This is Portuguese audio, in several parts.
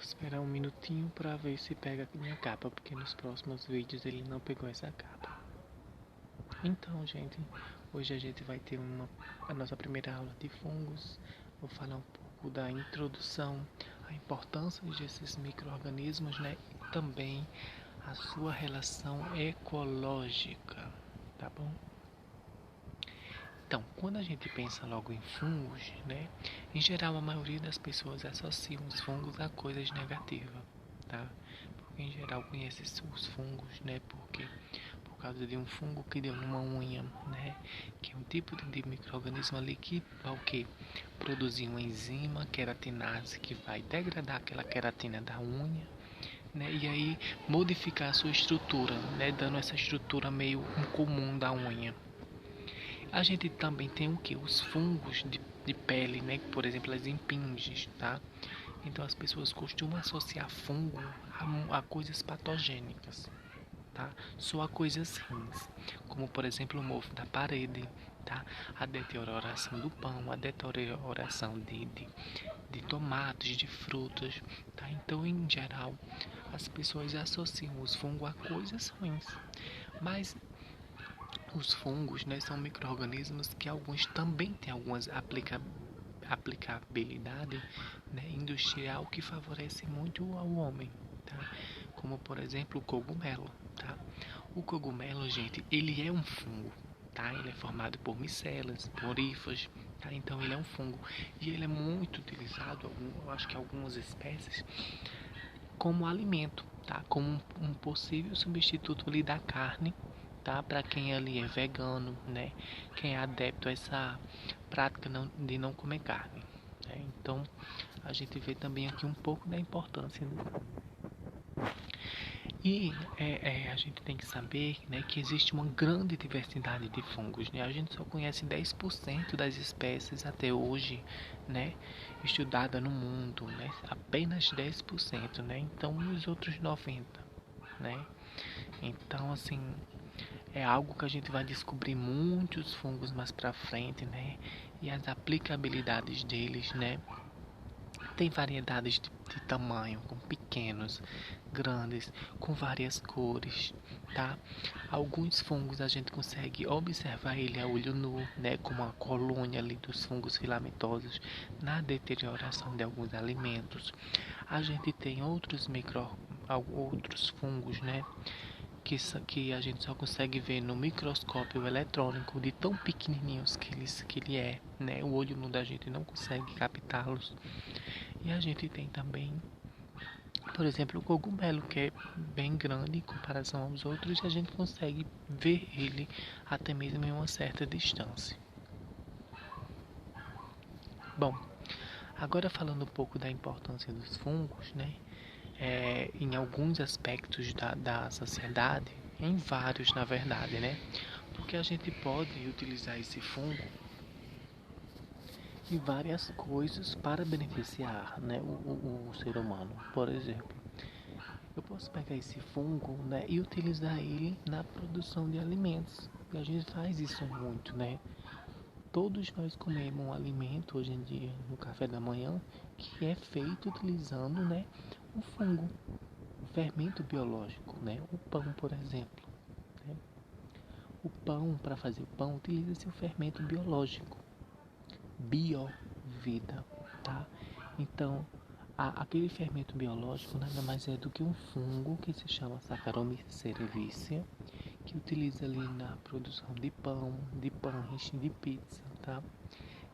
esperar um minutinho para ver se pega aqui minha capa, porque nos próximos vídeos ele não pegou essa capa. Então, gente, hoje a gente vai ter a nossa primeira aula de fungos. Vou falar um pouco da introdução, a importância desses micro-organismos, né? E também a sua relação ecológica, tá bom? Então, quando a gente pensa logo em fungos, né? Em geral, a maioria das pessoas associam os fungos a coisas negativas, tá? Porque em geral conhece os fungos, né? Por causa de um fungo que deu numa unha, né? Que é um tipo de micro-organismo ali que vai o quê? Produzir uma enzima queratinase que vai degradar aquela queratina da unha, né? E aí modificar a sua estrutura, né? Dando essa estrutura meio incomum da unha. A gente também tem o que? Os fungos de pele, né? Por exemplo, as impinges, tá? Então as pessoas costumam associar fungo a coisas patogênicas, tá? Só a coisas ruins, como por exemplo o mofo da parede, tá? A deterioração do pão, a deterioração de tomates, de frutas, tá? Então, em geral, as pessoas associam os fungos a coisas ruins, mas os fungos, né, são micro-organismos que alguns também têm algumas aplicabilidade, né, industrial que favorece muito ao homem, tá? Como por exemplo o cogumelo, tá? O cogumelo, gente, ele é um fungo, tá? Ele é formado por micelas, por hifas, tá? Então ele é um fungo e ele é muito utilizado, eu acho que algumas espécies, como alimento, tá? Como um possível substituto ali da carne, tá? Para quem ali é vegano, né? Quem é adepto a essa prática de não comer carne, né? Então a gente vê também aqui um pouco da importância, né? E a gente tem que saber, né, que existe uma grande diversidade de fungos, né? A gente só conhece 10% das espécies até hoje, né, estudada no mundo, né? Apenas 10%, né? Então, os outros 90%, né? Então, assim, é algo que a gente vai descobrir muitos fungos mais pra frente, né? E as aplicabilidades deles, né? Tem variedades de tamanho, com pequenos, grandes, com várias cores, tá? Alguns fungos a gente consegue observar ele a olho nu, né? Como a colônia ali dos fungos filamentosos na deterioração de alguns alimentos. A gente tem outros fungos, né? Que a gente só consegue ver no microscópio eletrônico de tão pequenininhos que ele é, né? O olho nu da gente não consegue captá-los. E a gente tem também, por exemplo, o cogumelo, que é bem grande em comparação aos outros, e a gente consegue ver ele até mesmo em uma certa distância. Bom, agora falando um pouco da importância dos fungos, né? Em alguns aspectos da sociedade, em vários na verdade, né? Porque a gente pode utilizar esse fungo em várias coisas para beneficiar, né, o ser humano. Por exemplo, eu posso pegar esse fungo, né, e utilizar ele na produção de alimentos. E a gente faz isso muito, né? Todos nós comemos um alimento hoje em dia no café da manhã que é feito utilizando, né, um fungo, um fermento biológico, né? O pão, por exemplo, né? O pão, para fazer o pão, utiliza-se o fermento biológico, biovida, tá? Então, aquele fermento biológico nada mais é do que um fungo que se chama Saccharomyces cerevisiae, que utiliza ali na produção de pão, de pães, de pizza, tá?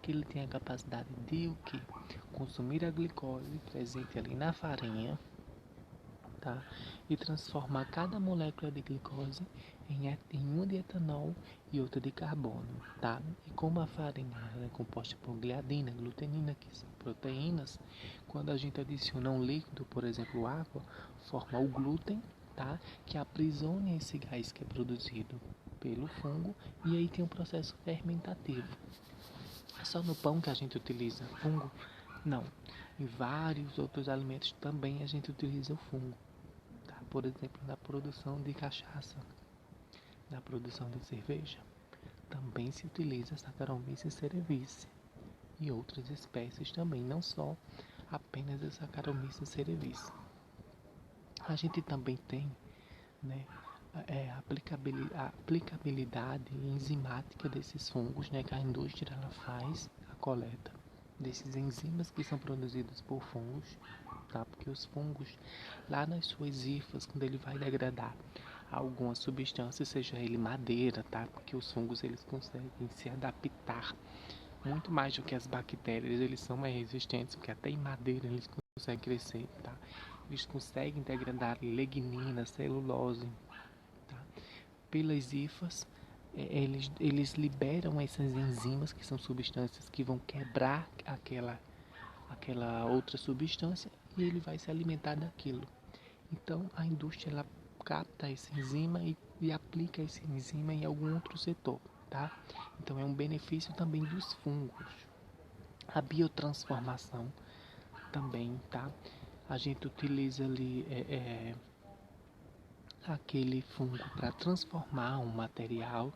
Que ele tem a capacidade de o que? Consumir a glicose presente ali na farinha, tá? E transformar cada molécula de glicose em uma de etanol e outra de carbono, tá? E como a farinha é composta por gliadina, glutenina, que são proteínas, quando a gente adiciona um líquido, por exemplo, água, forma o glúten, tá? Que aprisiona esse gás que é produzido pelo fungo e aí tem um processo fermentativo. É só no pão que a gente utiliza fungo? Não. Em vários outros alimentos também a gente utiliza o fungo. Tá? Por exemplo, na produção de cachaça, na produção de cerveja, também se utiliza Saccharomyces cerevisiae e outras espécies também, não só apenas a Saccharomyces cerevisiae. A gente também tem, né, a aplicabilidade enzimática desses fungos, né, que a indústria ela faz a coleta desses enzimas que são produzidos por fungos, tá? Porque os fungos, lá nas suas hifas, quando ele vai degradar alguma substância, seja ele madeira, tá? Porque os fungos eles conseguem se adaptar muito mais do que as bactérias, eles são mais resistentes, porque até em madeira eles conseguem crescer, tá? Eles conseguem degradar lignina, celulose, tá? Pelas hifas, eles liberam essas enzimas, que são substâncias que vão quebrar aquela outra substância e ele vai se alimentar daquilo. Então, a indústria ela capta essa enzima e aplica essa enzima em algum outro setor, tá? Então, é um benefício também dos fungos. A biotransformação também, tá? A gente utiliza ali aquele fungo para transformar um material,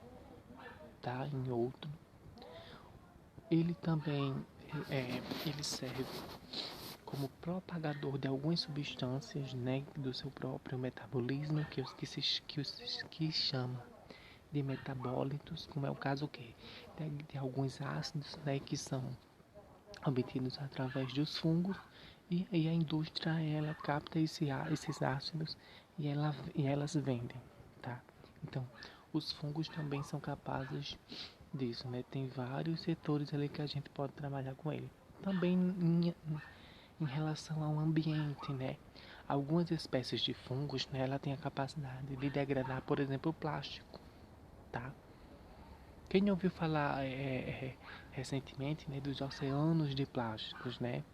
tá, em outro. Ele também ele serve como propagador de algumas substâncias, né, do seu próprio metabolismo, que chama de metabólitos, como é o caso de alguns ácidos, né, que são obtidos através dos fungos, e aí a indústria ela capta esses ácidos e elas vendem, tá? Então, os fungos também são capazes disso, né? Tem vários setores ali que a gente pode trabalhar com ele. Também em relação ao ambiente, né? Algumas espécies de fungos, né, ela tem a capacidade de degradar, por exemplo, o plástico, tá? Quem ouviu falar recentemente, né, dos oceanos de plásticos, né?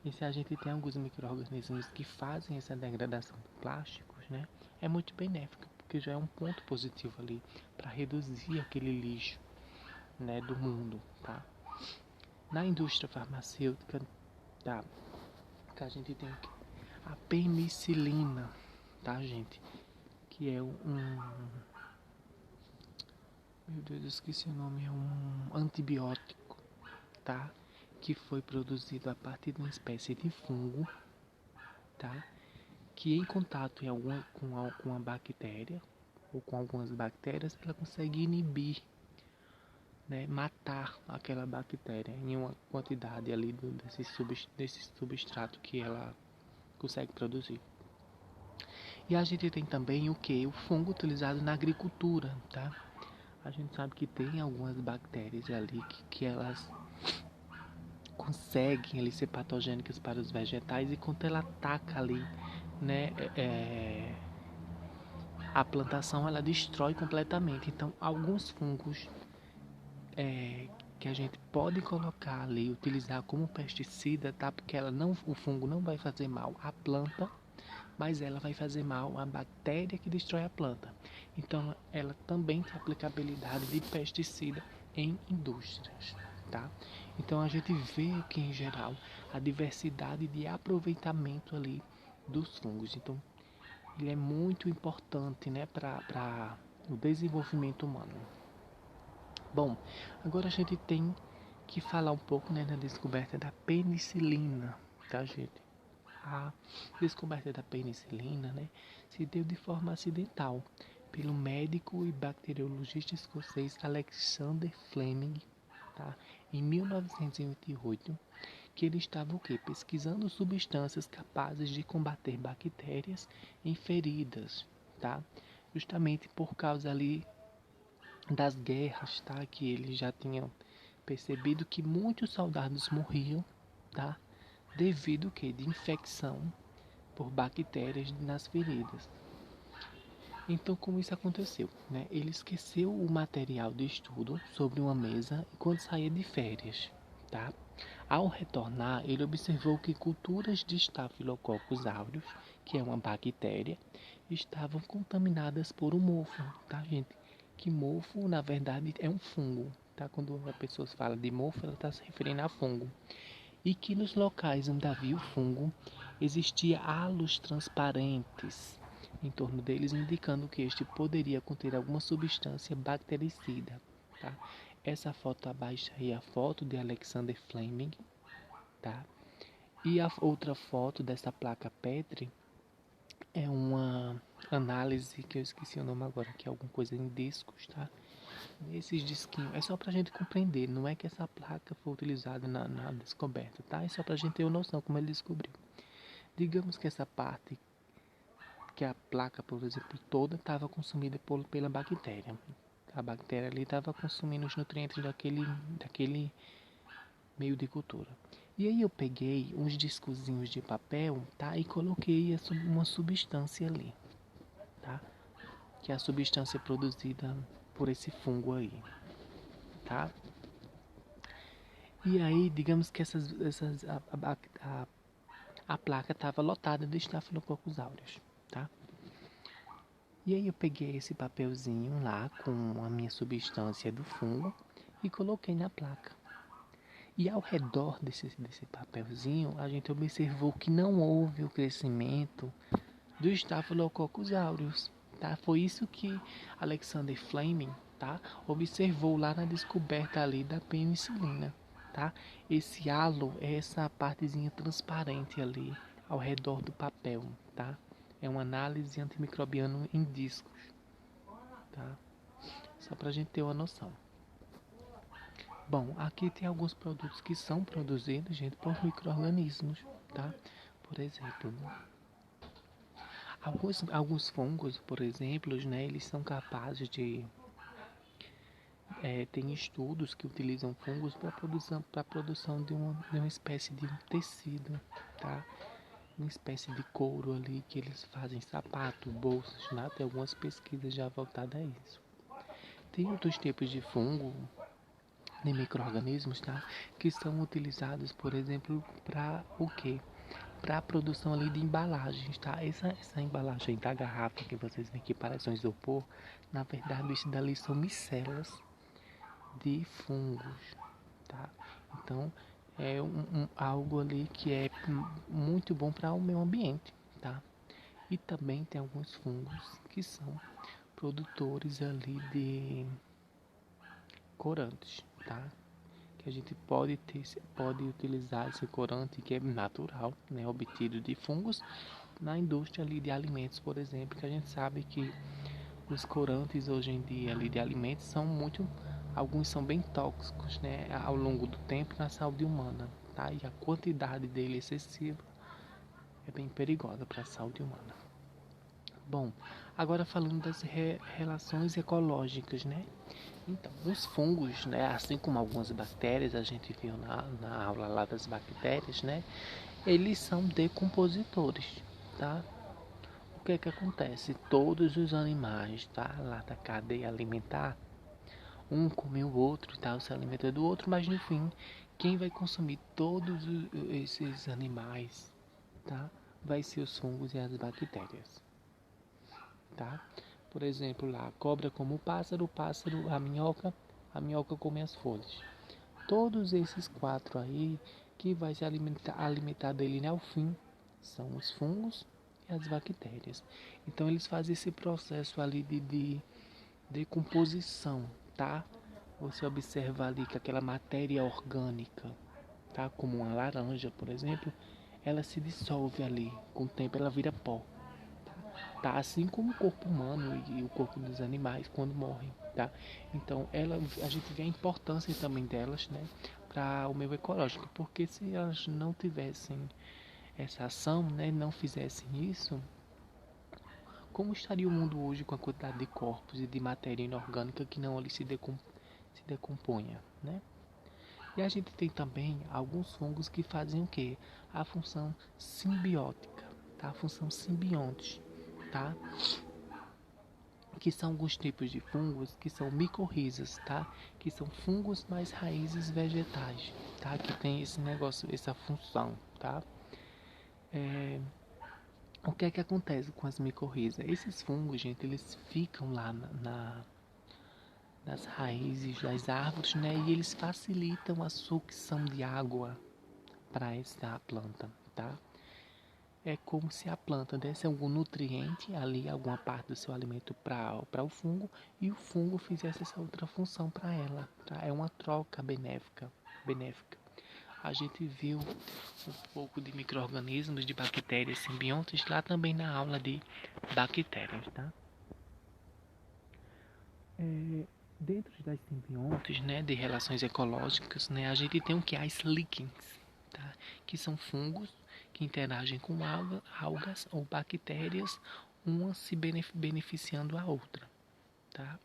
E se a gente tem alguns micro-organismos que fazem essa degradação de plásticos, né, é muito benéfico, porque já é um ponto positivo ali para reduzir aquele lixo, né, do mundo, tá? Na indústria farmacêutica, tá, que a gente tem a penicilina, tá, gente? Que é meu Deus, eu esqueci o nome, é um antibiótico, tá? Que foi produzido a partir de uma espécie de fungo, tá? Que em contato com a bactéria, ou com algumas bactérias, ela consegue inibir, né? Matar aquela bactéria em uma quantidade ali desse substrato que ela consegue produzir. E a gente tem também o que? O fungo utilizado na agricultura, tá? A gente sabe que tem algumas bactérias ali que elas conseguem ali ser patogênicas para os vegetais, e quando ela ataca ali, né, a plantação ela destrói completamente. Então, alguns fungos que a gente pode colocar ali, utilizar como pesticida, tá? Porque o fungo não vai fazer mal à planta, mas ela vai fazer mal à bactéria que destrói a planta. Então, ela também tem aplicabilidade de pesticida em indústrias, tá? Então, a gente vê que, em geral, a diversidade de aproveitamento ali dos fungos. Então, ele é muito importante, né, para o desenvolvimento humano. Bom, agora a gente tem que falar um pouco, né, da descoberta da penicilina, tá, gente? A descoberta da penicilina, né, se deu de forma acidental pelo médico e bacteriologista escocês Alexander Fleming, tá, em 1928, que ele estava o quê? Pesquisando substâncias capazes de combater bactérias em feridas, tá? Justamente por causa ali das guerras, tá? Que ele já tinha percebido que muitos soldados morriam, tá? Devido que de infecção por bactérias nas feridas. Então, como isso aconteceu, né? Ele esqueceu o material de estudo sobre uma mesa enquanto saía de férias, tá? Ao retornar, ele observou que culturas de Staphylococcus aureus, que é uma bactéria, estavam contaminadas por um mofo, tá, gente? Que mofo, na verdade, é um fungo, tá? Quando a pessoa fala de mofo, ela está se referindo a fungo. E que nos locais onde havia o fungo, existia halos transparentes em torno deles, indicando que este poderia conter alguma substância bactericida, tá? Essa foto abaixo aí é a foto de Alexander Fleming, tá? E a outra foto dessa placa Petri é uma análise que eu esqueci o nome agora, que é alguma coisa em discos, tá? Esses disquinhos, é só pra gente compreender, não é que essa placa foi utilizada na descoberta, tá? É só pra gente ter uma noção como ele descobriu. Digamos que essa parte, que a placa, por exemplo, toda estava consumida pela bactéria. A bactéria ali estava consumindo os nutrientes daquele meio de cultura. E aí eu peguei uns discozinhos de papel, tá? E coloquei uma substância ali, tá? Que é a substância produzida por esse fungo aí, tá? E aí, digamos que a placa estava lotada de Staphylococcus aureus, tá? E aí eu peguei esse papelzinho lá com a minha substância do fungo e coloquei na placa. E ao redor desse papelzinho, a gente observou que não houve o crescimento do Staphylococcus aureus, tá? Foi isso que Alexander Fleming, tá, observou lá na descoberta ali da penicilina, tá? Esse halo é essa partezinha transparente ali ao redor do papel, tá? É uma análise antimicrobiana em discos, tá? Só pra gente ter uma noção. Bom, aqui tem alguns produtos que são produzidos, gente, por micro-organismos, tá? Por exemplo, alguns fungos, por exemplo, né, eles são capazes de... tem estudos que utilizam fungos para a produção de uma espécie de tecido, tá? Uma espécie de couro ali que eles fazem sapato, bolsas, né? Tem algumas pesquisas já voltadas a isso. Tem outros tipos de fungo, de micro-organismos, tá? Que são utilizados, por exemplo, para o quê? Para a produção ali de embalagens, tá? Essa embalagem da garrafa que vocês veem que parece um isopor, na verdade isso dali são micelas de fungos, tá? Então é algo ali que é muito bom para o meio ambiente, tá? E também tem alguns fungos que são produtores ali de corantes, tá? Que a gente pode utilizar esse corante que é natural, né, obtido de fungos na indústria ali de alimentos, por exemplo, que a gente sabe que os corantes hoje em dia ali de alimentos são alguns são bem tóxicos, né, ao longo do tempo na saúde humana, tá? E a quantidade dele excessiva é bem perigosa para a saúde humana. Bom, agora falando das relações ecológicas, né? Então, os fungos, né, assim como algumas bactérias, a gente viu na aula lá das bactérias, né? Eles são decompositores, tá? O que é que acontece? Todos os animais, tá? Lá da cadeia alimentar, um come o outro, tá? Se alimenta do outro, mas no fim, quem vai consumir todos esses animais, tá? Vai ser os fungos e as bactérias, tá? Por exemplo, lá, a cobra come o pássaro, a minhoca come as folhas. Todos esses quatro aí que vai se alimentar dele ao fim são os fungos e as bactérias. Então eles fazem esse processo ali de decomposição, tá? Você observa ali que aquela matéria orgânica, tá? Como uma laranja, por exemplo, ela se dissolve ali, com o tempo ela vira pó. Tá? Assim como o corpo humano e o corpo dos animais quando morrem, tá? Então a gente vê a importância também delas, né, para o meio ecológico, porque se elas não tivessem essa ação, né, não fizessem isso, como estaria o mundo hoje com a quantidade de corpos e de matéria inorgânica que não ali se decomponha, né? E a gente tem também alguns fungos que fazem o quê? A função simbiótica, tá? A função simbionte, tá? Que são alguns tipos de fungos que são micorrizas, tá? Que são fungos mais raízes vegetais, tá? Que tem esse negócio, essa função, tá? O que é que acontece com as micorrizas? Esses fungos, gente, eles ficam lá nas raízes das árvores, né? E eles facilitam a sucção de água para essa planta, tá? É como se a planta desse algum nutriente ali, alguma parte do seu alimento para o fungo e o fungo fizesse essa outra função para ela, tá? É uma troca benéfica. A gente viu um pouco de micro-organismos, de bactérias simbiontes lá também na aula de bactérias, tá? Dentro das simbiontes, né, de relações ecológicas, né, a gente tem o que? As líquens, tá? Que são fungos que interagem com algas ou bactérias, uma se beneficiando a outra, tá?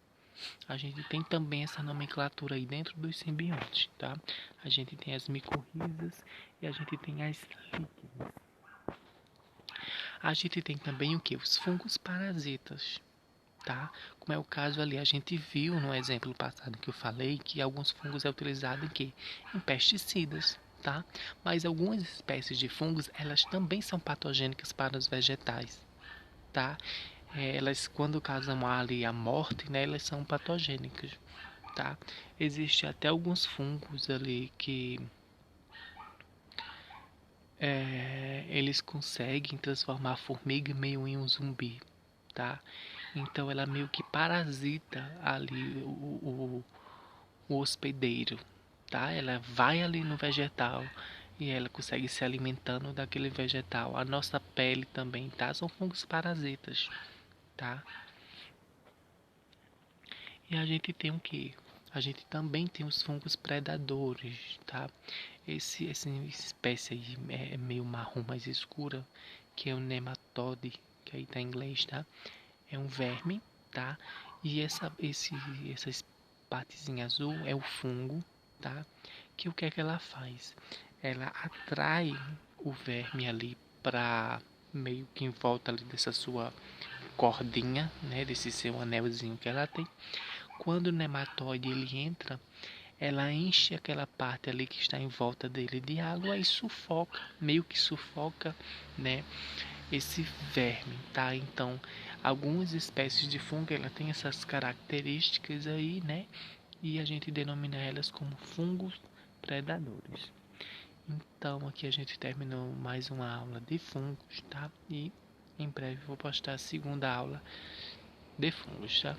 A gente tem também essa nomenclatura aí dentro dos simbiontes, tá? A gente tem as micorrizas e a gente tem as líquens. A gente tem também o que? Os fungos parasitas, tá? Como é o caso ali, a gente viu no exemplo passado que eu falei que alguns fungos é utilizado em quê? Em pesticidas, tá? Mas algumas espécies de fungos, elas também são patogênicas para os vegetais, tá? Elas, quando causam ali a morte, né, elas são patogênicas, tá? Existe até alguns fungos ali que eles conseguem transformar a formiga meio em um zumbi, tá? Então ela meio que parasita ali o hospedeiro, tá? Ela vai ali no vegetal e ela consegue se alimentando daquele vegetal. A nossa pele também, tá? São fungos parasitas, tá? E a gente tem o que? A gente também tem os fungos predadores, tá? Essa espécie aí é meio marrom mais escura, que é o nematode, que aí tá em inglês, tá? É um verme, tá? E essa partezinha azul é o fungo, tá? Que o que é que ela faz? Ela atrai o verme ali para meio que em volta ali dessa sua cordinha, né? Desse seu anelzinho que ela tem. Quando o nematóide ele entra, ela enche aquela parte ali que está em volta dele de água e sufoca, meio que sufoca, né, esse verme, tá? Então, algumas espécies de fungo ela tem essas características aí, né? E a gente denomina elas como fungos predadores. Então, aqui a gente terminou mais uma aula de fungos, tá? E em breve vou postar a segunda aula de fungos, tá?